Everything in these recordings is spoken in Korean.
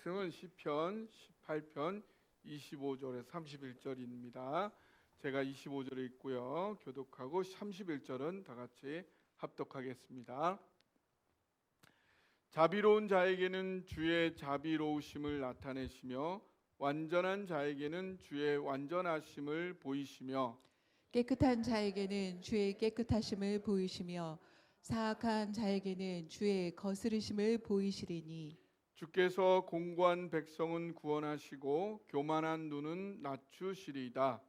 말씀은 시편 18편 25절에 31절입니다. 제가 25절에 있고요. 교독하고 31절은 다 같이 합독하겠습니다. 자비로운 자에게는 주의 자비로우심을 나타내시며 완전한 자에게는 주의 완전하심을 보이시며 깨끗한 자에게는 주의 깨끗하심을 보이시며 사악한 자에게는 주의 거스르심을 보이시리니 주께서 공고한 백성은 구원하시고 교만한 눈은 낮추시리이다.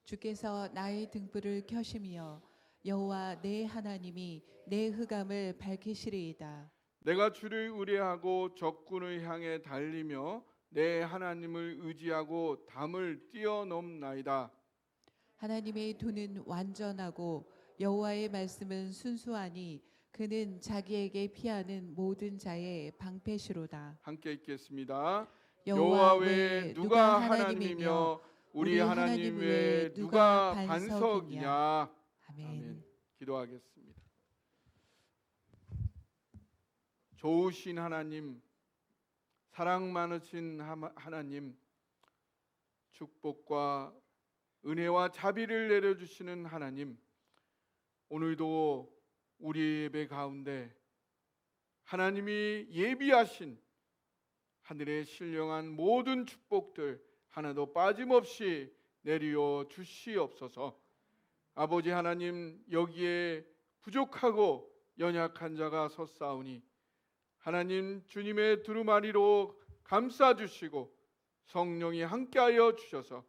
주께서 나의 등불을 켜시며 여호와 내 하나님이 내 흑암을 밝히시리이다. 내가 주를 의뢰하고 적군을 향해 달리며 내 하나님을 의지하고 담을 뛰어넘나이다. 하나님의 도는 완전하고 여호와의 말씀은 순수하니 그는 자기에게 피하는 모든 자의 방패시로다. 함께 읽겠습니다. 여호와 여호와 외에 누가 하나님이며 우리 하나님 외에 누가 반석이냐. 아멘. 아멘. 기도하겠습니다. 좋으신 하나님, 사랑 많으신 하나님, 축복과 은혜와 자비를 내려주시는 하나님, 오늘도 우리 예배 가운데 하나님이 예비하신 하늘의 신령한 모든 축복들 하나도 빠짐없이 내려 주시옵소서. 아버지 하나님, 여기에 부족하고 연약한 자가 섰사오니 하나님 주님의 두루마리로 감싸주시고 성령이 함께하여 주셔서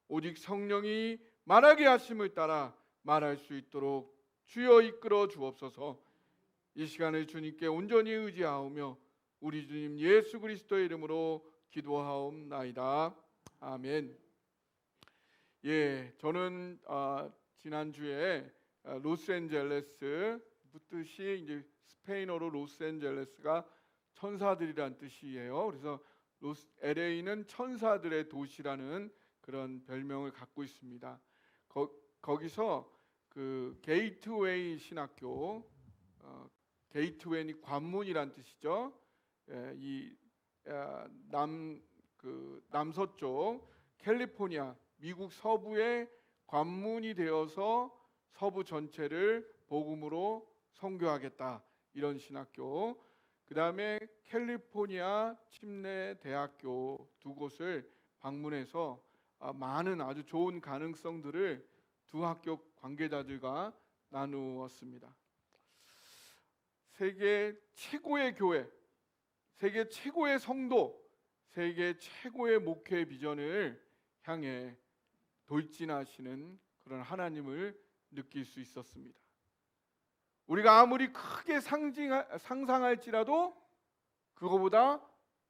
오직 성령이 말하게 하심을 따라 말할 수 있도록 주여 이끌어 주옵소서. 이 시간을 주님께 온전히 의지하오며 우리 주님 예수 그리스도의 이름으로 기도하옵나이다. 아멘. 저는 지난주에 로스앤젤레스, 뜻이 이제 스페인어로 로스앤젤레스가 천사들이란 뜻이에요. 그래서 LA는 천사들의 도시라는 그런 별명을 갖고 있습니다. 거기서 그 게이트웨이 신학교, 게이트웨이 관문이란 뜻이죠. 이 남서쪽 캘리포니아 미국 서부의 관문이 되어서 서부 전체를 복음으로 선교하겠다, 이런 신학교. 그 다음에 캘리포니아 침례 대학교 두 곳을 방문해서 많은 아주 좋은 가능성들을 두 학교 관계자들과 나누었습니다. 세계 최고의 교회, 세계 최고의 성도, 세계 최고의 목회 비전을 향해 돌진하시는 그런 하나님을 느낄 수 있었습니다. 우리가 아무리 크게 상상할지라도 그거보다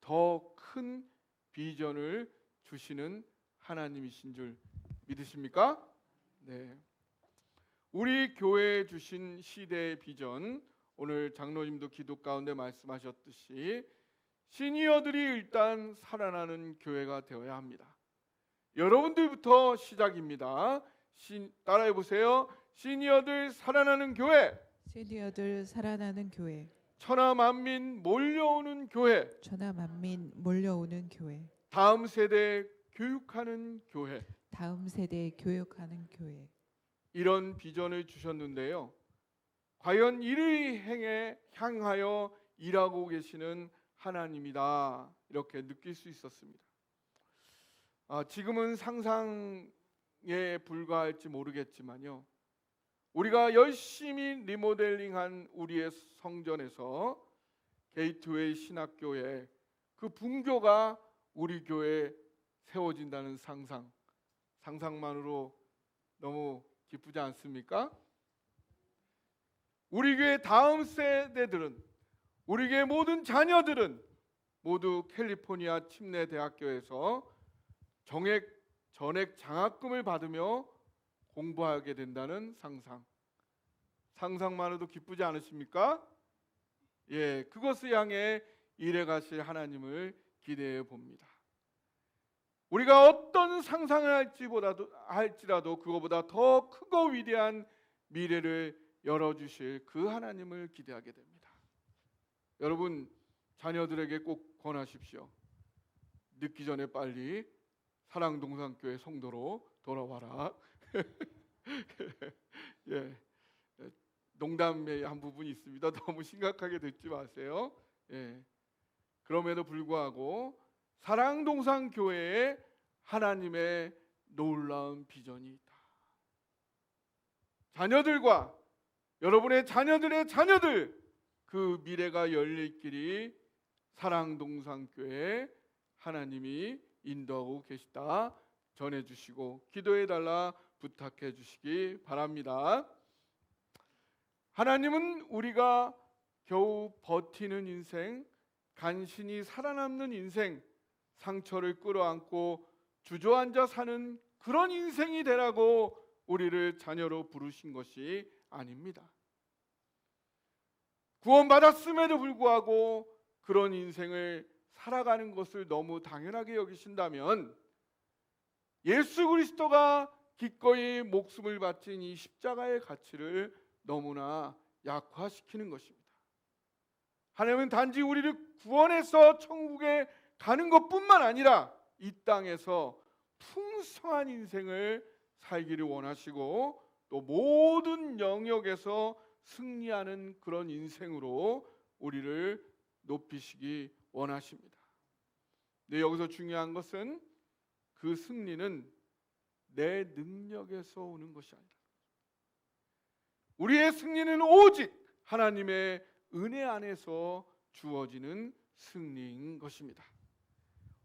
더 큰 비전을 주시는 하나님이신 줄 믿으십니까? 네. 우리 교회에 주신 시대의 비전, 오늘 장로님도 기도 가운데 말씀하셨듯이 시니어들이 일단 살아나는 교회가 되어야 합니다. 여러분들부터 시작입니다. 따라해 보세요. 시니어들 살아나는 교회. 시니어들 살아나는 교회. 천하 만민 몰려오는 교회. 천하 만민 몰려오는 교회. 다음 세대 교육하는 교회. 다음 세대 교육하는 교회. 이런 비전을 주셨는데요. 과연 이를 향하여 일하고 계시는 하나님이다, 이렇게 느낄 수 있었습니다. 지금은 상상에 불과할지 모르겠지만요, 우리가 열심히 리모델링한 우리의 성전에서 게이트웨이 신학교에 그 분교가 우리 교회에 세워진다는 상상만으로 너무 기쁘지 않습니까? 우리 교회 다음 세대들은, 우리 교회 모든 자녀들은 모두 캘리포니아 침례 대학교에서 전액 장학금을 받으며 공부하게 된다는 상상만으로도 기쁘지 않으십니까? 그것을 향해 일해 가실 하나님을 기대해 봅니다. 우리가 어떤 상상을 할지라도 그거보다 더 크고 위대한 미래를 열어주실 그 하나님을 기대하게 됩니다. 여러분, 자녀들에게 꼭 권하십시오. 늦기 전에 빨리 사랑동산교회 성도로 돌아와라. 예, 농담의 한 부분이 있습니다. 너무 심각하게 듣지 마세요. 예, 그럼에도 불구하고 사랑동산교회에 하나님의 놀라운 비전이 있다. 자녀들과 여러분의 자녀들의 자녀들, 그 미래가 열릴 길이 사랑동산교회에 하나님이 인도하고 계시다 전해주시고 기도해달라 부탁해 주시기 바랍니다. 하나님은 우리가 겨우 버티는 인생, 간신히 살아남는 인생, 상처를 끌어안고 주저앉아 사는 그런 인생이 되라고 우리를 자녀로 부르신 것이 아닙니다. 구원받았음에도 불구하고 그런 인생을 살아가는 것을 너무 당연하게 여기신다면 예수 그리스도가 기꺼이 목숨을 바친 이 십자가의 가치를 너무나 약화시키는 것입니다. 하나님은 단지 우리를 구원해서 천국에 가는 것뿐만 아니라 이 땅에서 풍성한 인생을 살기를 원하시고 또 모든 영역에서 승리하는 그런 인생으로 우리를 높이시기 원하십니다. 근데 여기서 중요한 것은 그 승리는 내 능력에서 오는 것이 아니다. 우리의 승리는 오직 하나님의 은혜 안에서 주어지는 승리인 것입니다.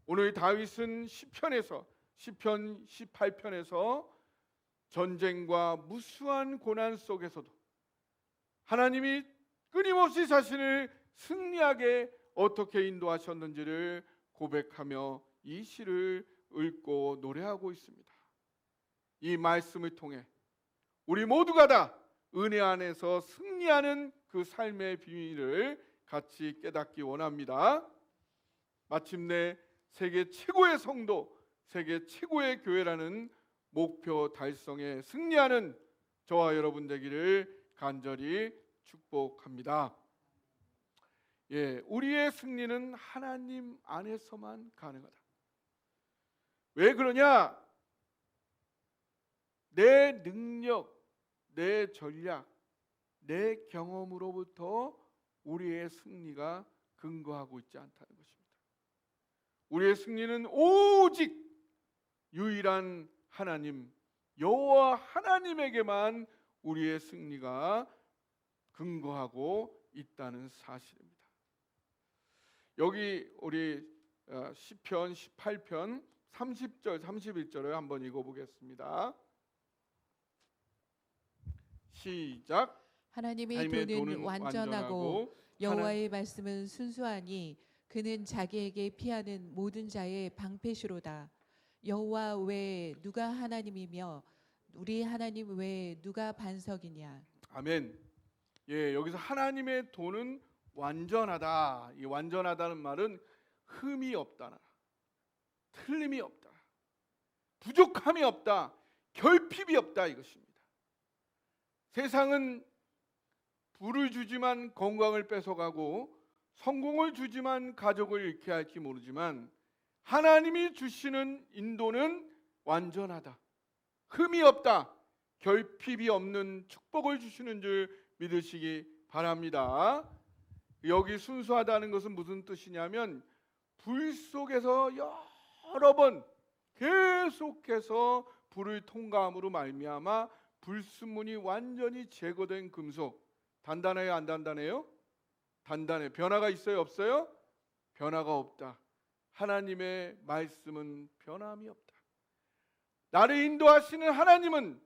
오늘 다윗은 시편 18편에서 전쟁과 무수한 고난 속에서도 하나님이 끊임없이 자신을 승리하게 어떻게 인도하셨는지를 고백하며 이 시를 읽고 노래하고 있습니다. 이 말씀을 통해 우리 모두가 다 은혜 안에서 승리하는 그 삶의 비밀을 같이 깨닫기 원합니다. 마침내 세계 최고의 성도, 세계 최고의 교회라는 목표 달성에 승리하는 저와 여러분 되기를 간절히 축복합니다. 예, 우리의 승리는 하나님 안에서만 가능하다. 왜 그러냐? 내 능력, 내 전략, 내 경험으로부터 우리의 승리가 근거하고 있지 않다는 것입니다. 우리의 승리는 오직 유일한 하나님, 여호와 하나님에게만 우리의 승리가 근거하고 있다는 사실입니다. 여기 우리 시편 18편 30절 31절을 한번 읽어보겠습니다. 시작. 하나님의 도는 완전하고 여호와의 말씀은 순수하니 그는 자기에게 피하는 모든 자의 방패시로다. 여호와 외에 누가 하나님이며 우리 하나님 외에 누가 반석이냐. 아멘. 예, 여기서 하나님의 도는 완전하다. 이 완전하다는 말은 흠이 없다, 틀림이 없다, 부족함이 없다, 결핍이 없다 이것입니다. 세상은 부를 주지만 건강을 뺏어가고 성공을 주지만 가족을 잃게 할지 모르지만 하나님이 주시는 인도는 완전하다, 흠이 없다, 결핍이 없는 축복을 주시는 줄 믿으시기 바랍니다. 여기 순수하다는 것은 무슨 뜻이냐면 불 속에서 여러 번 계속해서 불을 통과함으로 말미암아 불순물이 완전히 제거된 금속. 단단해요, 안 단단해요? 단단해. 변화가 있어요, 없어요? 변화가 없다. 하나님의 말씀은 변함이 없다. 나를 인도하시는 하나님은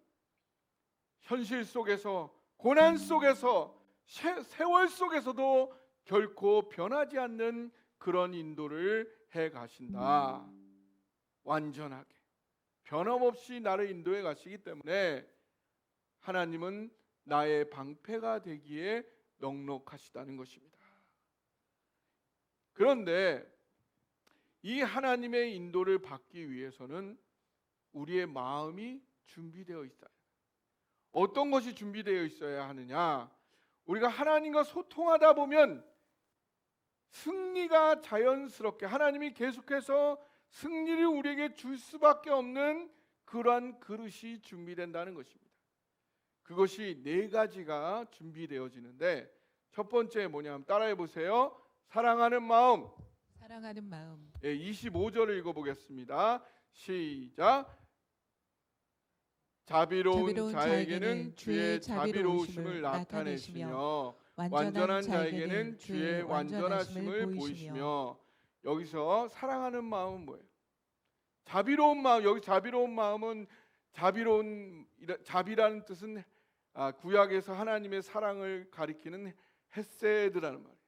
현실 속에서, 고난 속에서, 세월 속에서도 결코 변하지 않는 그런 인도를 해 가신다. 완전하게 변함없이 나를 인도해 가시기 때문에 하나님은 나의 방패가 되기에 넉넉하시다는 것입니다. 그런데 이 하나님의 인도를 받기 위해서는 우리의 마음이 준비되어 있어야 해요. 어떤 것이 준비되어 있어야 하느냐? 우리가 하나님과 소통하다 보면 승리가 자연스럽게, 하나님이 계속해서 승리를 우리에게 줄 수밖에 없는 그러한 그릇이 준비된다는 것입니다. 그것이 네 가지가 준비되어지는데 첫 번째 뭐냐면 따라해 보세요. 사랑하는 마음. 사랑하는 마음. 25절을 읽어보겠습니다. 시작. 자비로운 자에게는 주의 자비로우심을 나타내시며 완전한 자에게는 주의 완전하심을 보이시며. 여기서 사랑하는 마음은 뭐예요? 자비로운 마음. 여기 자비로운 마음은 자비라는 뜻은 구약에서 하나님의 사랑을 가리키는 헤세드라는 말이에요.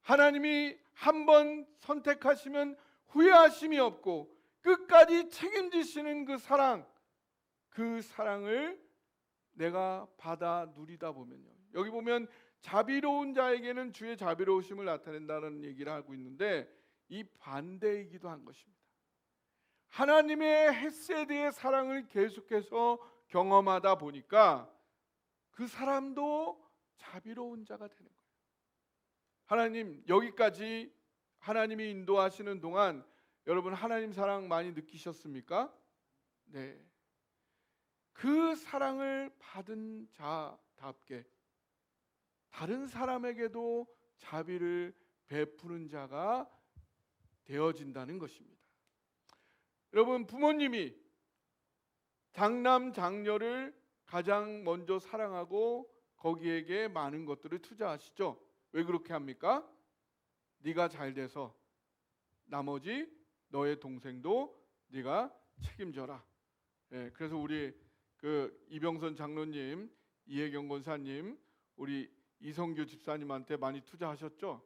하나님이 한번 선택하시면 후회하심이 없고 끝까지 책임지시는 그 사랑을 내가 받아 누리다 보면요. 여기 보면 자비로운 자에게는 주의 자비로우심을 나타낸다는 얘기를 하고 있는데 이 반대이기도 한 것입니다. 하나님의 헤세드의 사랑을 계속해서 경험하다 보니까 그 사람도 자비로운 자가 되는 거예요. 하나님, 여기까지 하나님이 인도하시는 동안 여러분 하나님 사랑 많이 느끼셨습니까? 네. 그 사랑을 받은 자답게 다른 사람에게도 자비를 베푸는 자가 되어진다는 것입니다. 여러분, 부모님이 장남 장녀를 가장 먼저 사랑하고 거기에게 많은 것들을 투자하시죠. 왜 그렇게 합니까? 네가 잘 돼서 나머지 너의 동생도 네가 책임져라. 그래서 우리 그 이병선 장로님, 이혜경 권사님, 우리 이성규 집사님한테 많이 투자하셨죠?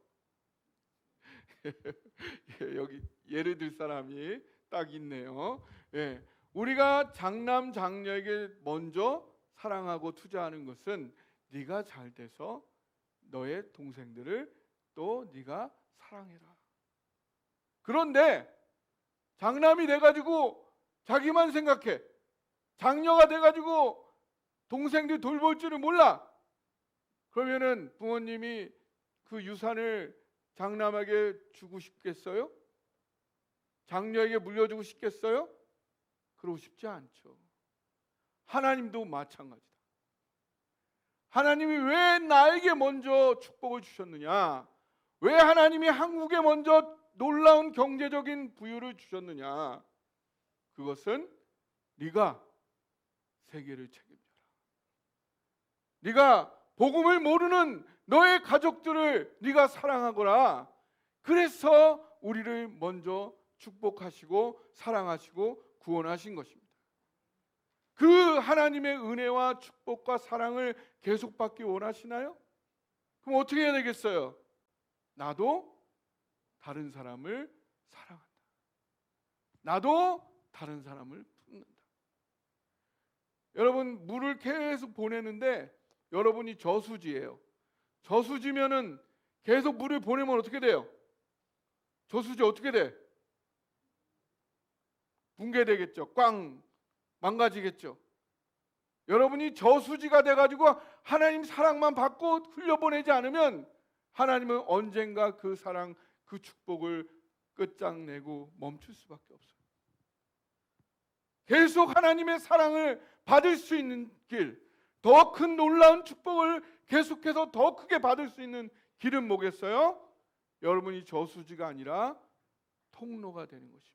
여기 예를 들 사람이 딱 있네요. 우리가 장남 장녀에게 먼저 사랑하고 투자하는 것은 네가 잘 돼서 너의 동생들을 또 네가 사랑해라. 그런데 장남이 돼가지고 자기만 생각해. 장녀가 돼가지고 동생들 돌볼 줄을 몰라. 그러면은 부모님이 그 유산을 장남에게 주고 싶겠어요? 장녀에게 물려주고 싶겠어요? 그러고 싶지 않죠. 하나님도 마찬가지다. 하나님이 왜 나에게 먼저 축복을 주셨느냐? 왜 하나님이 한국에 먼저 놀라운 경제적인 부유를 주셨느냐? 그것은 네가 세계를 책임져라. 네가 복음을 모르는 너의 가족들을 네가 사랑하거라. 그래서 우리를 먼저 축복하시고 사랑하시고 구원하신 것입니다. 그 하나님의 은혜와 축복과 사랑을 계속 받기 원하시나요? 그럼 어떻게 해야 되겠어요? 나도 다른 사람을 사랑한다. 나도 다른 사람을 품는다. 여러분, 물을 계속 보내는데 여러분이 저수지예요. 저수지면은 계속 물을 보내면 어떻게 돼요? 저수지 어떻게 돼? 붕괴되겠죠. 꽝 망가지겠죠. 여러분이 저수지가 돼가지고 하나님 사랑만 받고 흘려보내지 않으면 하나님은 언젠가 그 사랑, 그 축복을 끝장내고 멈출 수밖에 없어요. 계속 하나님의 사랑을 받을 수 있는 길, 더 큰 놀라운 축복을 계속해서 더 크게 받을 수 있는 길은 뭐겠어요? 여러분이 저수지가 아니라 통로가 되는 것입니다.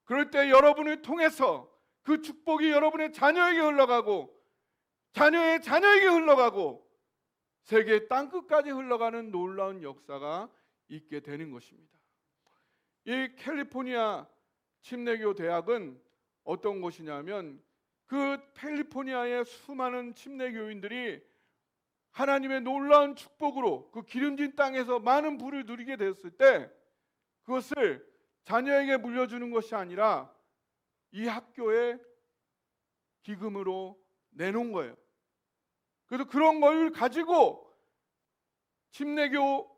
그럴 때 여러분을 통해서 그 축복이 여러분의 자녀에게 흘러가고 자녀의 자녀에게 흘러가고 세계 땅끝까지 흘러가는 놀라운 역사가 있게 되는 것입니다. 이 캘리포니아 침례교 대학은 어떤 곳이냐면 그 캘리포니아의 수많은 침례교인들이 하나님의 놀라운 축복으로 그 기름진 땅에서 많은 부를 누리게 되었을 때 그것을 자녀에게 물려주는 것이 아니라 이 학교에 기금으로 내놓은 거예요. 그래서 그런 걸 가지고 침례교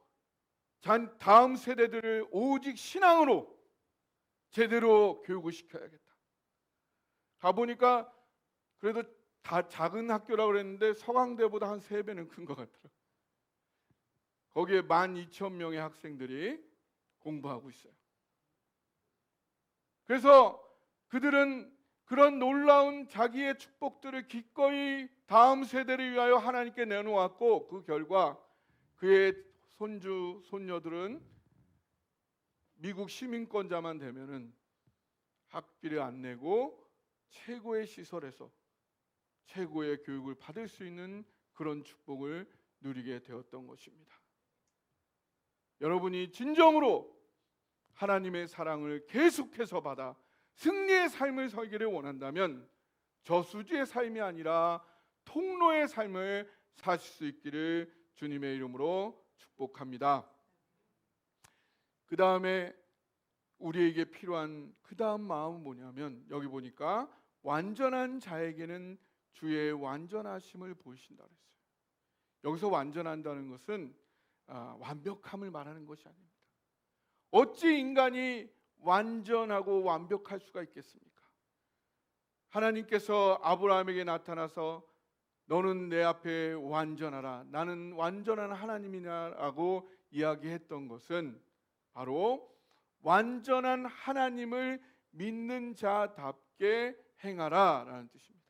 다음 세대들을 오직 신앙으로 제대로 교육을 시켜야겠다. 가보니까 그래도 다 작은 학교라고 그랬는데 서강대보다 한 3배는 큰 것 같더라고요. 거기에 12,000명의 학생들이 공부하고 있어요. 그래서 그들은 그런 놀라운 자기의 축복들을 기꺼이 다음 세대를 위하여 하나님께 내놓았고, 그 결과 그의 손주 손녀들은 미국 시민권자만 되면은 학비를 안 내고 최고의 시설에서 최고의 교육을 받을 수 있는 그런 축복을 누리게 되었던 것입니다. 여러분이 진정으로 하나님의 사랑을 계속해서 받아 승리의 삶을 살기를 원한다면 저수지의 삶이 아니라 통로의 삶을 사실 수 있기를 주님의 이름으로 축복합니다. 그 다음에 우리에게 필요한 그 다음 마음은 뭐냐면, 여기 보니까 완전한 자에게는 주의 완전하심을 보이신다 그랬어요. 여기서 완전한다는 것은 완벽함을 말하는 것이 아닙니다. 어찌 인간이 완전하고 완벽할 수가 있겠습니까? 하나님께서 아브라함에게 나타나서 너는 내 앞에 완전하라, 나는 완전한 하나님이라고 이야기했던 것은 바로 완전한 하나님을 믿는 자답게 행하라 라는 뜻입니다.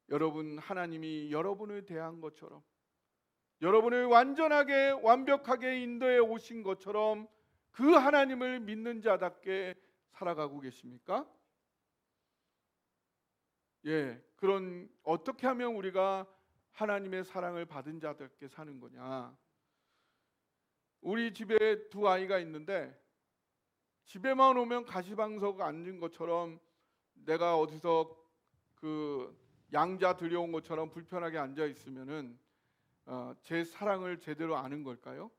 여러분 하나님이 여러분을 대한 것처럼, 여러분을 완전하게 완벽하게 인도해 오신 것처럼 그 하나님을 믿는 자답게 살아가고 계십니까? 그런 어떻게 하면 우리가 하나님의 사랑을 받은 자답게 사는 거냐? 우리 집에 두 아이가 있는데 집에만 오면 가시방석 앉은 것처럼, 내가 어디서 그 양자 들여온 것처럼 불편하게 앉아 있으면은 제 사랑을 제대로 아는 걸까요?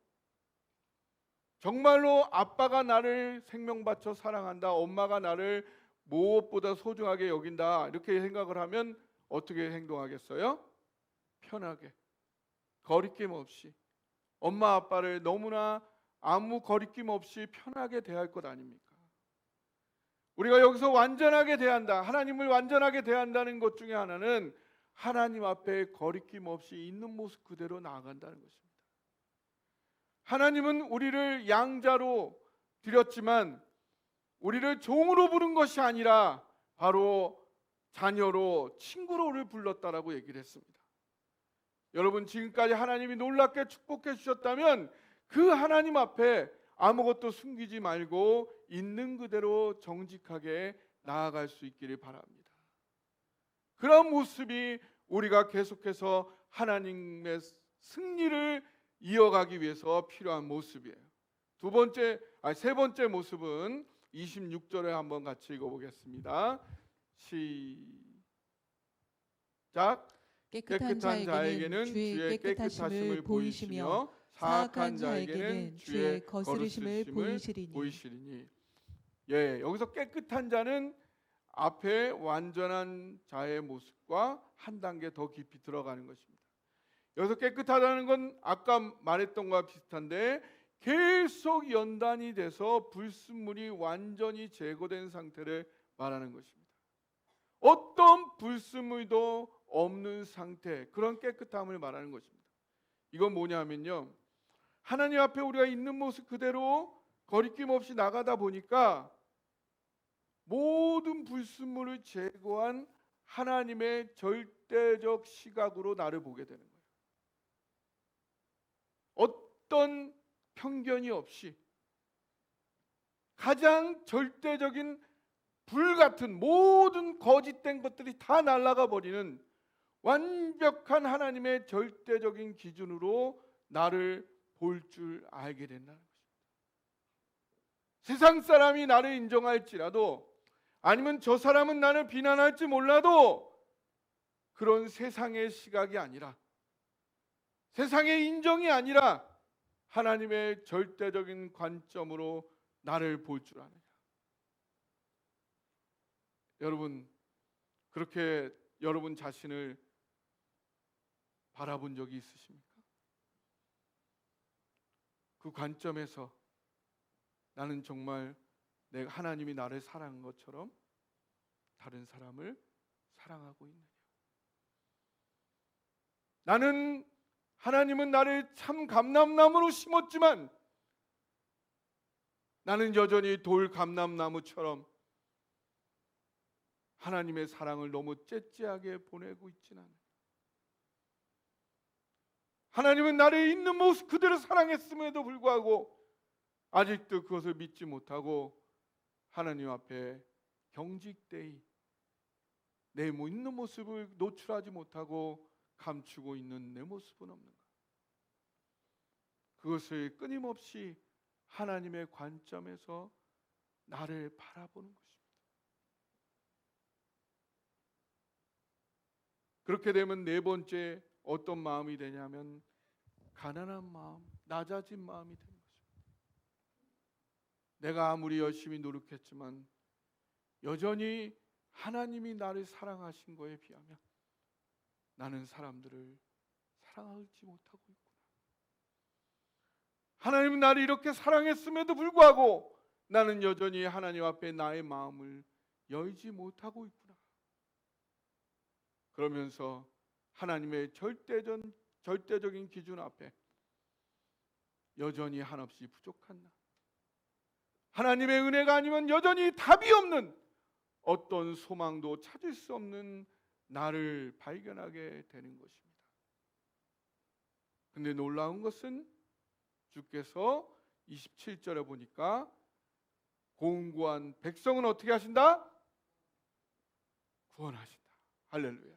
정말로 아빠가 나를 생명 바쳐 사랑한다, 엄마가 나를 무엇보다 소중하게 여긴다, 이렇게 생각을 하면 어떻게 행동하겠어요? 편하게, 거리낌 없이 엄마 아빠를 너무나 아무 거리낌 없이 편하게 대할 것 아닙니까? 우리가 여기서 완전하게 대한다, 하나님을 완전하게 대한다는 것 중에 하나는 하나님 앞에 거리낌 없이 있는 모습 그대로 나아간다는 것입니다. 하나님은 우리를 양자로 드렸지만 우리를 종으로 부른 것이 아니라 바로 자녀로, 친구로를 불렀다라고 얘기를 했습니다. 여러분, 지금까지 하나님이 놀랍게 축복해 주셨다면 그 하나님 앞에 아무것도 숨기지 말고 있는 그대로 정직하게 나아갈 수 있기를 바랍니다. 그런 모습이 우리가 계속해서 하나님의 승리를 이어가기 위해서 필요한 모습이에요. 세 번째 모습은 26절에 한번 같이 읽어보겠습니다. 시작. 깨끗한 자에게는 주의 깨끗하심을 보이시며 사악한 자에게는 주의 거스르심을 보이시리니. 여기서 깨끗한 자는 앞에 완전한 자의 모습과 한 단계 더 깊이 들어가는 것입니다. 여기서 깨끗하다는 건 아까 말했던 것과 비슷한데 계속 연단이 돼서 불순물이 완전히 제거된 상태를 말하는 것입니다. 어떤 불순물도 없는 상태, 그런 깨끗함을 말하는 것입니다. 이건 뭐냐면요, 하나님 앞에 우리가 있는 모습 그대로 거리낌 없이 나가다 보니까 모든 불순물을 제거한 하나님의 절대적 시각으로 나를 보게 되는 거예요. 어떤 편견이 없이 가장 절대적인 불같은 모든 거짓된 것들이 다 날아가 버리는 완벽한 하나님의 절대적인 기준으로 나를 볼 줄 알게 된다는 것입니다. 세상 사람이 나를 인정할지라도, 아니면 저 사람은 나를 비난할지 몰라도, 그런 세상의 시각이 아니라, 세상의 인정이 아니라 하나님의 절대적인 관점으로 나를 볼 줄 아느냐. 여러분, 그렇게 여러분 자신을 바라본 적이 있으십니까? 그 관점에서 나는 정말 내가 하나님이 나를 사랑한 것처럼 다른 사람을 사랑하고 있느냐? 나는 하나님은 나를 참 감람나무로 심었지만 나는 여전히 돌 감람나무처럼 하나님의 사랑을 너무 째째하게 보내고 있지는 않아요. 하나님은 나를 있는 모습 그대로 사랑했음에도 불구하고 아직도 그것을 믿지 못하고 하나님 앞에 경직되이 내 있는 모습을 노출하지 못하고 감추고 있는 내 모습은 없는가? 그것을 끊임없이 하나님의 관점에서 나를 바라보는 것입니다. 그렇게 되면 네 번째 어떤 마음이 되냐면 가난한 마음, 낮아진 마음이 되는 것입니다. 내가 아무리 열심히 노력했지만 여전히 하나님이 나를 사랑하신 거에 비하면 나는 사람들을 사랑하지 못하고 있구나. 하나님은 나를 이렇게 사랑했음에도 불구하고 나는 여전히 하나님 앞에 나의 마음을 열지 못하고 있구나. 그러면서 하나님의 절대적인 기준 앞에 여전히 한없이 부족한 나, 하나님의 은혜가 아니면 여전히 답이 없는 어떤 소망도 찾을 수 없는 나를 발견하게 되는 것입니다. 근데 놀라운 것은 주께서 27절에 보니까 공고한 백성은 어떻게 하신다? 구원하신다. 할렐루야.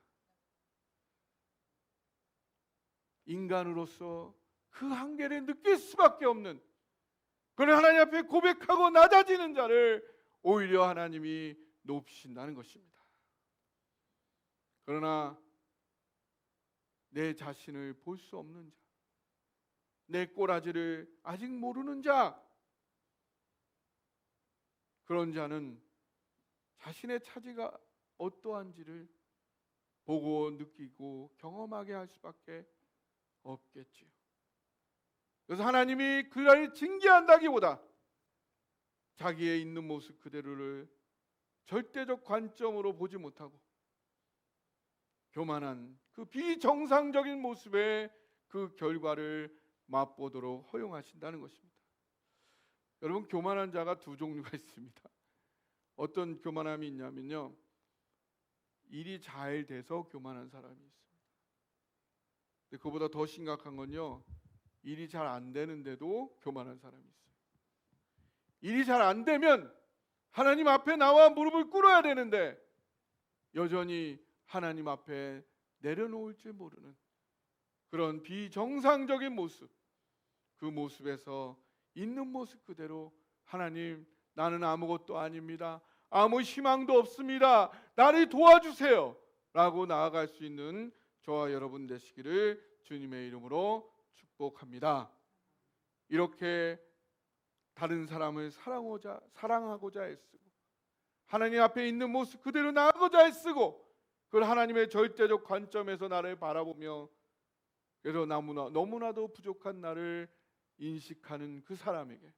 인간으로서 그 한계를 느낄 수밖에 없는 그런 하나님 앞에 고백하고 낮아지는 자를 오히려 하나님이 높이신다는 것입니다. 그러나 내 자신을 볼 수 없는 자, 내 꼬라지를 아직 모르는 자, 그런 자는 자신의 차지가 어떠한지를 보고 느끼고 경험하게 할 수밖에 없겠지요. 그래서 하나님이 그를 징계한다기보다 자기의 있는 모습 그대로를 절대적 관점으로 보지 못하고 교만한 그 비정상적인 모습의 그 결과를 맛보도록 허용하신다는 것입니다. 여러분, 교만한 자가 두 종류가 있습니다. 어떤 교만함이 있냐면요, 일이 잘 돼서 교만한 사람이 있습니다. 근데 그보다 더 심각한 건요, 일이 잘 안 되는데도 교만한 사람이 있어요. 일이 잘 안 되면 하나님 앞에 나와 무릎을 꿇어야 되는데 여전히 하나님 앞에 내려놓을 줄 모르는 그런 비정상적인 모습, 그 모습에서 있는 모습 그대로 하나님, 나는 아무것도 아닙니다, 아무 희망도 없습니다, 나를 도와주세요 라고 나아갈 수 있는 저와 여러분 되시기를 주님의 이름으로 축복합니다. 이렇게 다른 사람을 사랑하고자 애쓰고 하나님 앞에 있는 모습 그대로 나아가고자 애쓰고 그걸 하나님의 절대적 관점에서 나를 바라보며 그래서 너무나도 부족한 나를 인식하는 그 사람에게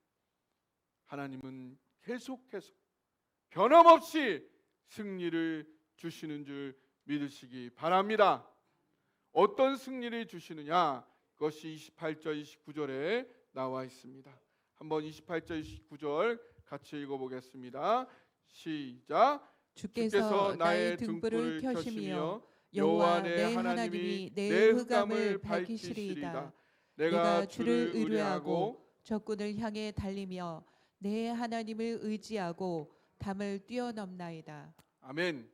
하나님은 계속해서 변함없이 승리를 주시는 줄 믿으시기 바랍니다. 어떤 승리를 주시느냐? 그것이 28절 29절에 나와 있습니다. 한번 28절 29절 같이 읽어보겠습니다. 시작. 주께서 나의 등불을 켜시며 여호와 내 하나님이 내 흑암을 밝히시리이다. 내가 주를 의뢰하고 적군을 향해 달리며 내 하나님을 의지하고 담을 뛰어넘나이다. 아멘.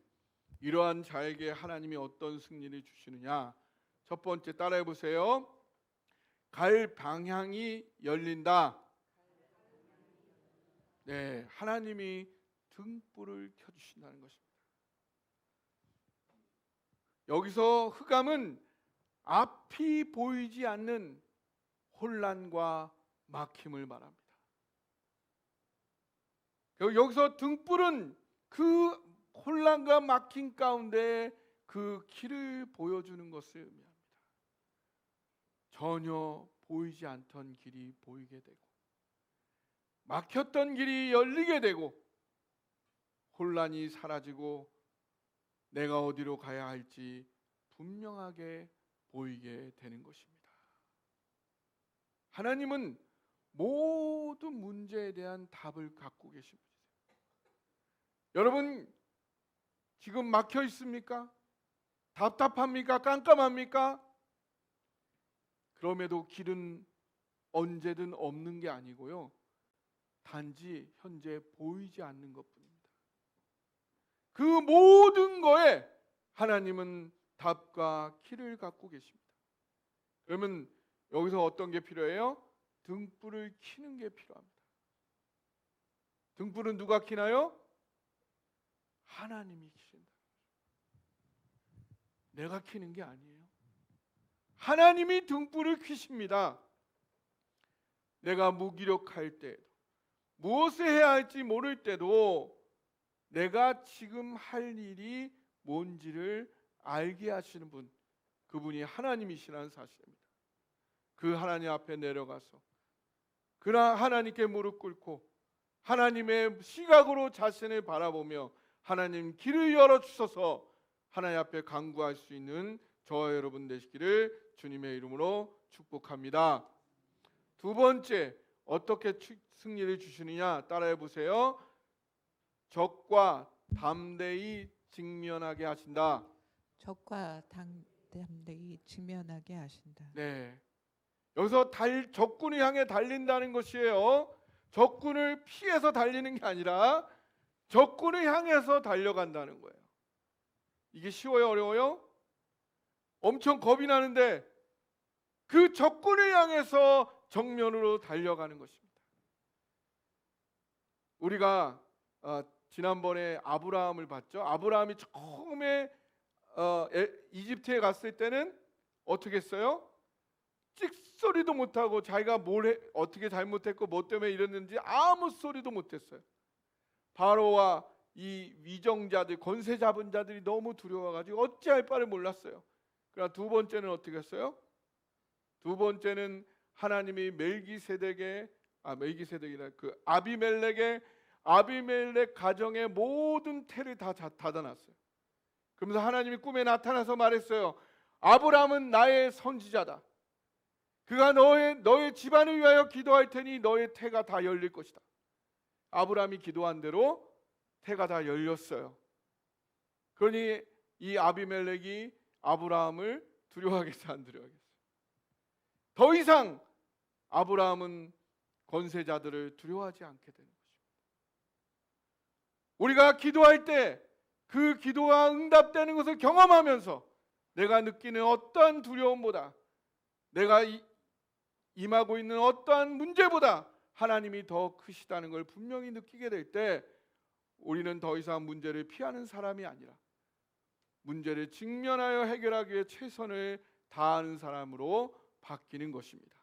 이러한 자에게 하나님이 어떤 승리를 주시느냐? 첫 번째, 따라해 보세요. 갈 방향이 열린다. 네, 하나님이 등불을 켜주신다는 것입니다. 여기서 흑암은 앞이 보이지 않는 혼란과 막힘을 말합니다. 여기서 등불은 그 혼란과 막힘 가운데 그 길을 보여주는 것을 의미합니다. 전혀 보이지 않던 길이 보이게 되고 막혔던 길이 열리게 되고 혼란이 사라지고 내가 어디로 가야 할지 분명하게 보이게 되는 것입니다. 하나님은 모든 문제에 대한 답을 갖고 계십니다. 여러분 지금 막혀 있습니까? 답답합니까? 깜깜합니까? 그럼에도 길은 언제든 없는 게 아니고요. 단지 현재 보이지 않는 것뿐입니다. 그 모든 거에 하나님은 답과 길을 갖고 계십니다. 그러면 여기서 어떤 게 필요해요? 등불을 켜는 게 필요합니다. 등불은 누가 켜나요? 하나님이 켜신다. 내가 켜는 게 아니에요. 하나님이 등불을 켜십니다. 내가 무기력할 때에도, 무엇을 해야 할지 모를 때도 내가 지금 할 일이 뭔지를 알게 하시는 분, 그분이 하나님이시라는 사실입니다. 그 하나님 앞에 내려가서 그러나 하나님께 무릎 꿇고 하나님의 시각으로 자신을 바라보며 하나님 길을 열어주셔서 하나님 앞에 간구할 수 있는 저와 여러분 되시기를 주님의 이름으로 축복합니다. 두 번째, 어떻게 승리를 주시느냐 따라해 보세요. 적과 담대히 직면하게 하신다. 적과 담대히 직면하게 하신다. 네, 여기서 적군을 향해 달린다는 것이에요. 적군을 피해서 달리는 게 아니라 적군을 향해서 달려간다는 거예요. 이게 쉬워요? 어려워요? 엄청 겁이 나는데 그 적군을 향해서 정면으로 달려가는 것입니다. 우리가 지난번에 아브라함을 봤죠. 아브라함이 처음에 이집트에 갔을 때는 어떻게 했어요? 찍소리도 못하고 자기가 어떻게 잘못했고 뭐 때문에 이랬는지 아무 소리도 못했어요. 바로와 이 위정자들, 권세 잡은 자들이 너무 두려워가지고 어찌할 바를 몰랐어요. 그러나 두 번째는 어떻게 했어요? 두 번째는 하나님이 멜기세덱이라 그 아비멜렉 가정의 모든 태를 다 닫아놨어요. 그러면서 하나님이 꿈에 나타나서 말했어요. 아브라함은 나의 선지자다. 그가 너의 집안을 위하여 기도할 테니 너의 태가 다 열릴 것이다. 아브라함이 기도한 대로 태가 다 열렸어요. 그러니 이 아비멜렉이 아브라함을 두려워하겠어, 안 두려워하겠어? 더 이상 아브라함은 권세자들을 두려워하지 않게 되는 것입니다. 우리가 기도할 때 그 기도가 응답되는 것을 경험하면서 내가 느끼는 어떠한 두려움보다, 내가 임하고 있는 어떠한 문제보다 하나님이 더 크시다는 걸 분명히 느끼게 될 때 우리는 더 이상 문제를 피하는 사람이 아니라 문제를 직면하여 해결하기 위해 최선을 다하는 사람으로 바뀌는 것입니다.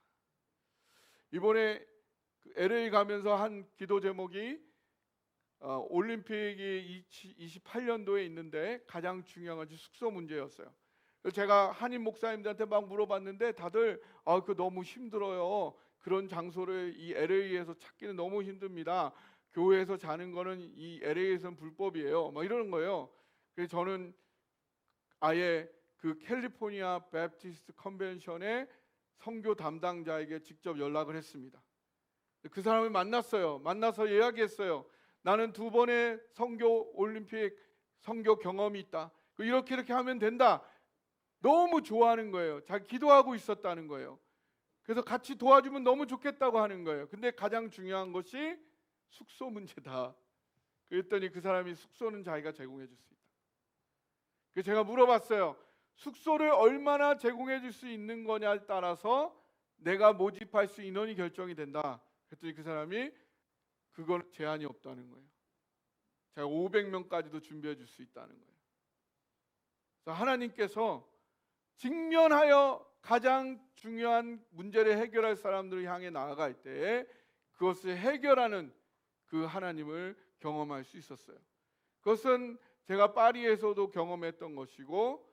이번에 LA 가면서 한 기도 제목이 올림픽이 28년도에 있는데 가장 중요한 것이 숙소 문제였어요. 그래서 제가 한인 목사님들한테 막 물어봤는데 다들 그거 너무 힘들어요. 그런 장소를 이 LA에서 찾기는 너무 힘듭니다. 교회에서 자는 거는 이 LA에서는 불법이에요. 막 이러는 거예요. 그래서 저는 아예 그 캘리포니아 베프티스트 컨벤션의 선교 담당자에게 직접 연락을 했습니다. 그 사람을 만났어요. 만나서 이야기했어요. 나는 2번의 선교 올림픽 선교 경험이 있다. 이렇게 하면 된다. 너무 좋아하는 거예요. 자기 기도하고 있었다는 거예요. 그래서 같이 도와주면 너무 좋겠다고 하는 거예요. 근데 가장 중요한 것이 숙소 문제다. 그랬더니 그 사람이 숙소는 자기가 제공해 줄 수 있다. 그래서 제가 물어봤어요. 숙소를 얼마나 제공해 줄 수 있는 거냐에 따라서 내가 모집할 수 인원이 결정이 된다. 그랬더니 그 사람이 그건 제한이 없다는 거예요. 제가 500명까지도 준비해 줄 수 있다는 거예요. 그래서 하나님께서 직면하여 가장 중요한 문제를 해결할 사람들을 향해 나아갈 때 그것을 해결하는 그 하나님을 경험할 수 있었어요. 그것은 제가 파리에서도 경험했던 것이고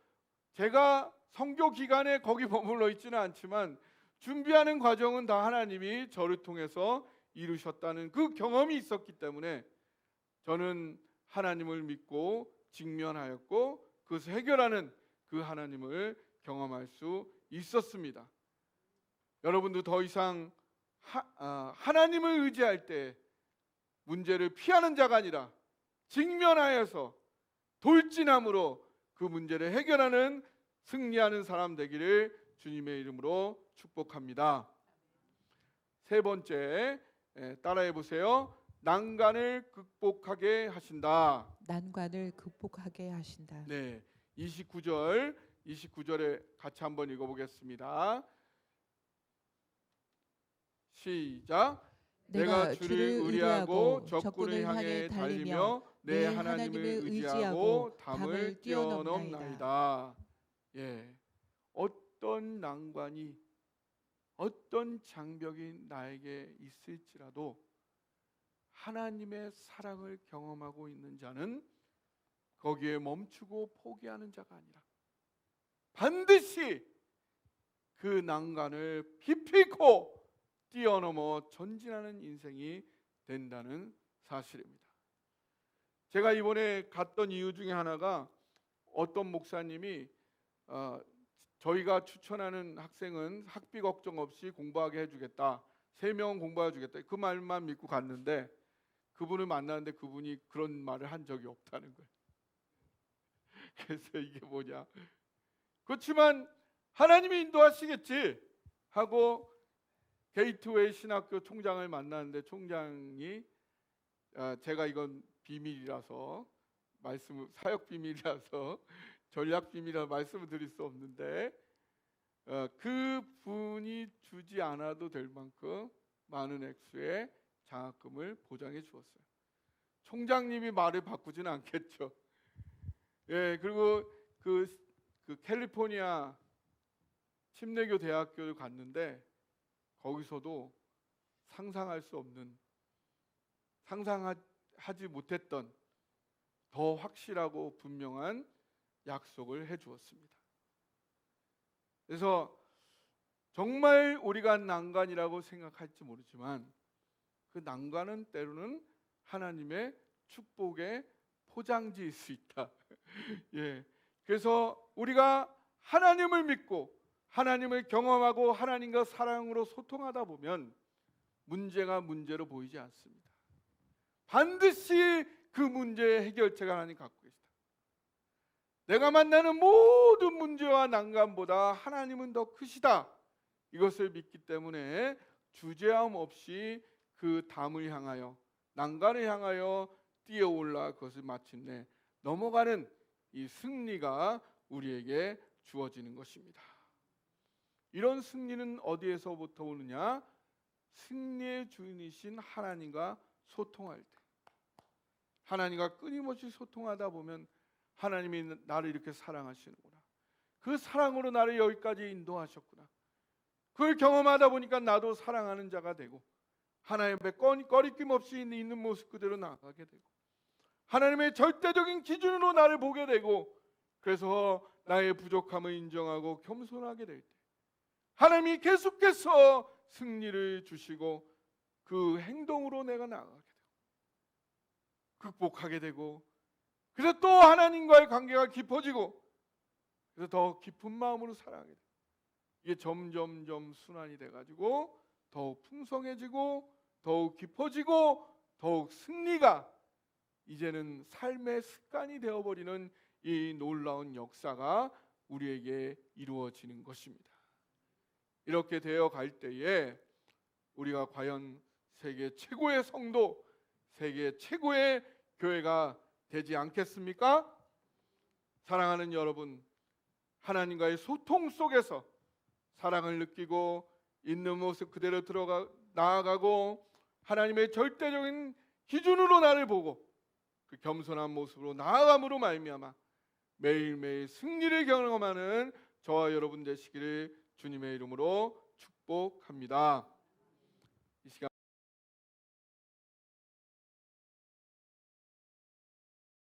제가 선교 기간에 거기 머물러 있지는 않지만 준비하는 과정은 다 하나님이 저를 통해서 이루셨다는 그 경험이 있었기 때문에 저는 하나님을 믿고 직면하였고 그것을 해결하는 그 하나님을 경험할 수 있었습니다. 여러분도 더 이상 하나님을 의지할 때 문제를 피하는 자가 아니라 직면하여서 돌진함으로 그 문제를 해결하는 승리하는 사람 되기를 주님의 이름으로 축복합니다. 세 번째, 따라해 보세요. 난관을 극복하게 하신다. 난관을 극복하게 하신다. 네, 29절에 같이 한번 읽어보겠습니다. 시작. 내가 주를 의리하고 적군을 향해 달리며 내 하나님을 의지하고 담을 뛰어넘나이다. 예, 어떤 난관이 어떤 장벽이 나에게 있을지라도 하나님의 사랑을 경험하고 있는 자는 거기에 멈추고 포기하는 자가 아니라 반드시 그 난관을 기필코 뛰어넘어 전진하는 인생이 된다는 사실입니다. 제가 이번에 갔던 이유 중에 하나가 어떤 목사님이 저희가 추천하는 학생은 학비 걱정 없이 공부하게 해주겠다. 3명 공부해 주겠다. 그 말만 믿고 갔는데 그분을 만나는데 그분이 그런 말을 한 적이 없다는 거예요. 그래서 이게 뭐냐. 그렇지만 하나님이 인도하시겠지 하고 게이트웨이 신학교 총장을 만났는데 총장이 제가 이건 비밀이라서 사역 비밀이라서 전략 비밀이라 말씀을 드릴 수 없는데 그 분이 주지 않아도 될 만큼 많은 액수의 장학금을 보장해 주었어요. 총장님이 말을 바꾸지는 않겠죠. 예, 그리고 그 캘리포니아 침례교 대학교를 갔는데 거기서도 상상할 수 없는, 상상하지 못했던 더 확실하고 분명한 약속을 해주었습니다. 그래서 정말 우리가 난관이라고 생각할지 모르지만 그 난관은 때로는 하나님의 축복의 포장지일 수 있다. 예, 그래서 우리가 하나님을 믿고 하나님을 경험하고 하나님과 사랑으로 소통하다 보면 문제가 문제로 보이지 않습니다. 반드시 그 문제의 해결책을 하나님 갖고 계시다. 내가 만나는 모든 문제와 난관보다 하나님은 더 크시다. 이것을 믿기 때문에 주저함 없이 그 담을 향하여, 난관을 향하여 뛰어올라 그것을 마침내 넘어가는 이 승리가 우리에게 주어지는 것입니다. 이런 승리는 어디에서부터 오느냐? 승리의 주인이신 하나님과 소통할 때, 하나님과 끊임없이 소통하다 보면 하나님이 나를 이렇게 사랑하시는구나, 그 사랑으로 나를 여기까지 인도하셨구나, 그걸 경험하다 보니까 나도 사랑하는 자가 되고 하나님 앞에 꺼리낌 없이 있는 모습 그대로 나아가게 되고 하나님의 절대적인 기준으로 나를 보게 되고, 그래서 나의 부족함을 인정하고 겸손하게 될 때 하나님이 계속해서 승리를 주시고 그 행동으로 내가 나아가게 되고 극복하게 되고, 그래서 또 하나님과의 관계가 깊어지고 그래서 더 깊은 마음으로 사랑하게 되고, 이게 점점점 순환이 돼가지고 더욱 풍성해지고 더욱 깊어지고 더욱 승리가 이제는 삶의 습관이 되어버리는 이 놀라운 역사가 우리에게 이루어지는 것입니다. 이렇게 되어 갈 때에 우리가 과연 세계 최고의 성도, 세계 최고의 교회가 되지 않겠습니까? 사랑하는 여러분, 하나님과의 소통 속에서 사랑을 느끼고 있는 모습 그대로 나아가고 하나님의 절대적인 기준으로 나를 보고 그 겸손한 모습으로 나아감으로 말미암아 매일매일 승리를 경험하는 저와 여러분 되시기를 주님의 이름으로 축복합니다.